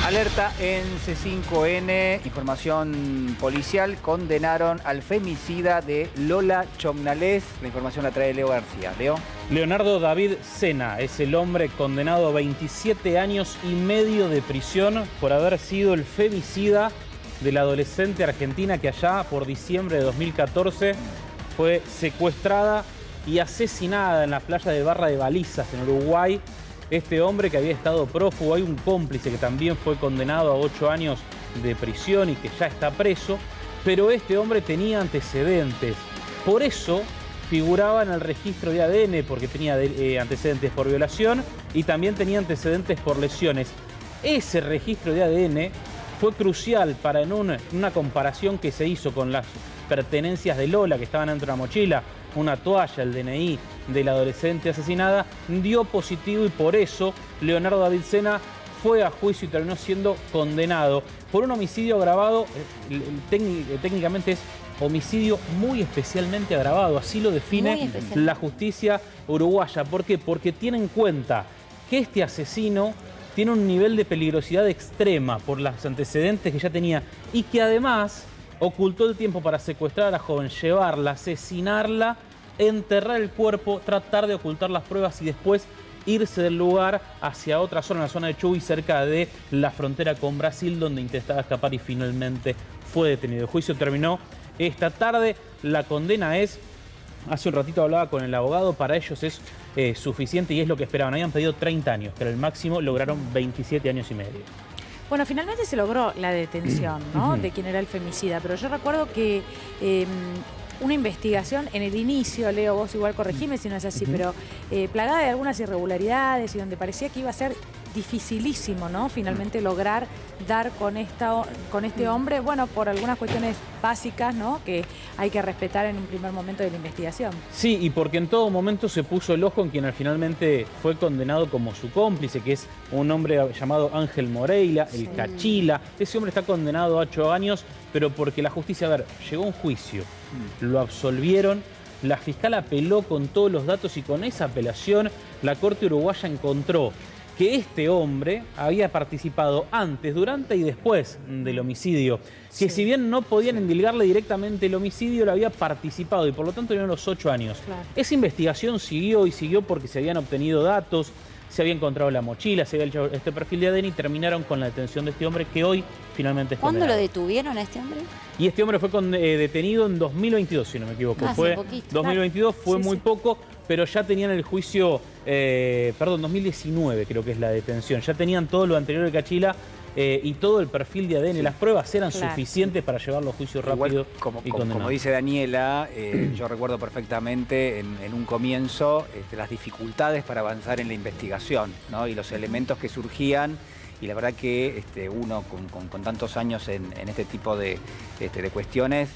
Alerta en C5N, información policial, condenaron al femicida de Lola Chomnales. La información la trae Leo García. Leo. Leonardo David Sena es el hombre condenado a 27 años y medio de prisión por haber sido el femicida de la adolescente argentina que allá por diciembre de 2014 fue secuestrada y asesinada en la playa de Barra de Balizas, en Uruguay. Este hombre que había estado prófugo, hay un cómplice que también fue condenado a 8 años de prisión y que ya está preso, pero este hombre tenía antecedentes. Por eso figuraba en el registro de ADN, porque tenía antecedentes por violación y también tenía antecedentes por lesiones. Ese registro de ADN fue crucial para en una comparación que se hizo con las pertenencias de Lola que estaban dentro de la mochila, una toalla, el DNI de la adolescente asesinada, dio positivo y por eso Leonardo David Sena fue a juicio y terminó siendo condenado por un homicidio agravado. Técnicamente es homicidio muy especialmente agravado, así lo define la justicia uruguaya. ¿Por qué? Porque tiene en cuenta que este asesino tiene un nivel de peligrosidad extrema por los antecedentes que ya tenía y que además ocultó el tiempo para secuestrar a la joven, llevarla, asesinarla, enterrar el cuerpo, tratar de ocultar las pruebas y después irse del lugar hacia otra zona, la zona de Chubut, cerca de la frontera con Brasil, donde intentaba escapar y finalmente fue detenido. El juicio terminó esta tarde. La condena es, hace un ratito hablaba con el abogado, para ellos es suficiente y es lo que esperaban. Habían pedido 30 años, pero el máximo lograron 27 años y medio. Bueno, finalmente se logró la detención, ¿no? De quién era el femicida, pero yo recuerdo que una investigación en el inicio, Leo, vos igual corregime si no es así, pero plagada de algunas irregularidades y donde parecía que iba a ser dificilísimo, ¿no? Finalmente lograr dar con este hombre, bueno, por algunas cuestiones básicas, ¿no? Que hay que respetar en un primer momento de la investigación. Sí, y porque en todo momento se puso el ojo en quien finalmente fue condenado como su cómplice, que es un hombre llamado Ángel Moreira, el Cachila. Ese hombre está condenado a 8 años, pero porque la justicia, a ver, llegó a un juicio, lo absolvieron, la fiscal apeló con todos los datos y con esa apelación la Corte Uruguaya encontró que este hombre había participado antes, durante y después del homicidio. Que si bien no podían endilgarle directamente el homicidio, lo había participado y por lo tanto dieron los 8 años. Claro. Esa investigación siguió y siguió porque se habían obtenido datos, se había encontrado la mochila, se había hecho este perfil de ADN y terminaron con la detención de este hombre que hoy finalmente es condenado. ¿Cuándo lo detuvieron a este hombre? Y este hombre fue detenido en 2022, si no me equivoco. Fue poquito, 2022, fue muy poco, pero ya tenían el juicio, 2019 creo que es la detención. Ya tenían todo lo anterior de Cachila y todo el perfil de ADN. Las pruebas eran suficientes para llevarlo a juicio rápido y condenado. Como dice Daniela, yo recuerdo perfectamente en un comienzo las dificultades para avanzar en la investigación, ¿no? Y los elementos que surgían. Y la verdad que uno con tantos años en este tipo de cuestiones,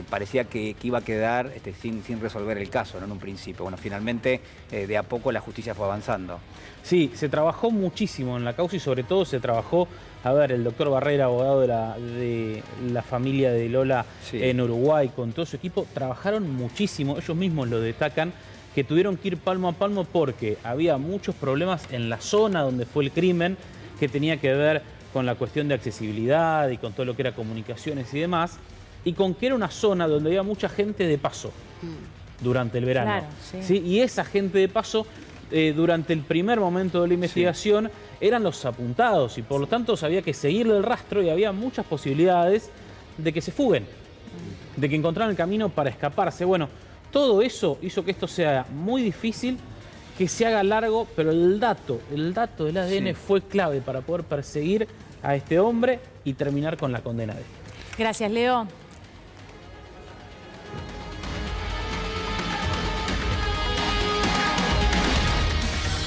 parecía que iba a quedar sin resolver el caso, ¿no? En un principio. Bueno, finalmente de a poco la justicia fue avanzando. Sí, se trabajó muchísimo en la causa y sobre todo se trabajó, a ver, el doctor Barrera, abogado de la familia de Lola en Uruguay, con todo su equipo, trabajaron muchísimo, ellos mismos lo destacan, que tuvieron que ir palmo a palmo porque había muchos problemas en la zona donde fue el crimen, que tenía que ver con la cuestión de accesibilidad y con todo lo que era comunicaciones y demás, y con que era una zona donde había mucha gente de paso durante el verano. Claro, ¿sí? Y esa gente de paso, durante el primer momento de la investigación, eran los apuntados y por lo tanto había que seguirle el rastro y había muchas posibilidades de que se fuguen, de que encontraran el camino para escaparse. Bueno, todo eso hizo que esto sea muy difícil, que se haga largo, pero el dato del ADN fue clave para poder perseguir a este hombre y terminar con la condena de él. Gracias, Leo.